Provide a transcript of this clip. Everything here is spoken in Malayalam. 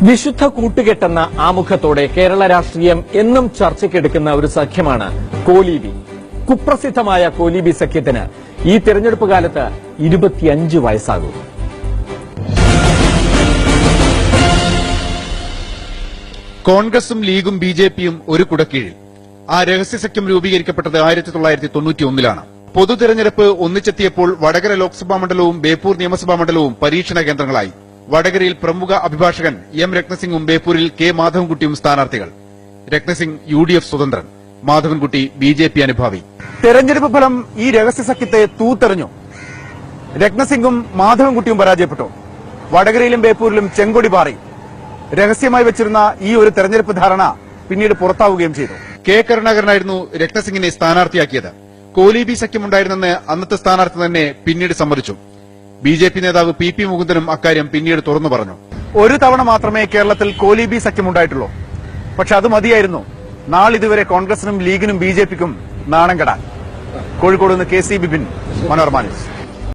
വിശുദ്ധ കൂട്ടുകെട്ടെന്ന ആമുഖത്തോടെ കേരള രാഷ്ട്രീയം എന്നും ചർച്ചയ്ക്കെടുക്കുന്ന ഒരു സഖ്യമാണ് കോലീബി. കുപ്രസിദ്ധമായ കോലീബി സഖ്യത്തിന് ഈ തെരഞ്ഞെടുപ്പ് കാലത്ത് 25 വയസ്സാകും. കോൺഗ്രസും ലീഗും ബിജെപിയും ഒരു കുടക്കീഴിൽ. ആ രഹസ്യസഖ്യം രൂപീകരിക്കപ്പെട്ടത് 1991-ലാണ്. പൊതു തെരഞ്ഞെടുപ്പ് ഒന്നിച്ചെത്തിയപ്പോൾ വടകര ലോക്സഭാ മണ്ഡലവും ബേപ്പൂർ നിയമസഭാ മണ്ഡലവും പരീക്ഷണ കേന്ദ്രങ്ങളായി. വടകരയിൽ പ്രമുഖ അഭിഭാഷകൻ എം രത്നസിംഗും ബേപ്പൂരിൽ കെ മാധവൻകുട്ടിയും സ്ഥാനാർത്ഥികൾ. Ratnasingh UDF സ്വതന്ത്രൻ, Madhavankutty BJP അനുഭാവി. തെരഞ്ഞെടുപ്പ് ഫലം ഈ രഹസ്യസഖ്യത്തെ തൂത്തെറിഞ്ഞു. രത്നസിംഗും മാധവൻകുട്ടിയും പരാജയപ്പെട്ടു. വടകരയിലും ബേപ്പൂരിലും ചെങ്കൊടി പാറി. രഹസ്യമായി വെച്ചിരുന്ന ഈ ഒരു തെരഞ്ഞെടുപ്പ് ധാരണ പിന്നീട് പുറത്താവുകയും ചെയ്തു. കെ കരുണാകരനായിരുന്നു രത്നസിംഗിനെ സ്ഥാനാർത്ഥിയാക്കിയത്. കോലീബി സഖ്യമുണ്ടായിരുന്നെന്ന് അന്നത്തെ സ്ഥാനാർത്ഥി തന്നെ പിന്നീട് സമ്മതിച്ചു. BJP നേതാവ് PP മുകുന്ദനും അക്കാര്യം പിന്നീട് തുറന്നു പറഞ്ഞു. ഒരു തവണ മാത്രമേ കേരളത്തിൽ കോലീബി സഖ്യമുണ്ടായിട്ടുള്ളൂ. പക്ഷെ അത് മതിയായിരുന്നു നാളിതുവരെ കോൺഗ്രസിനും ലീഗിനും BJPക്കും നാണം കെടാൻ. കോഴിക്കോട് നിന്ന് KC ബിപിൻ, മനോരമ ന്യൂസ്.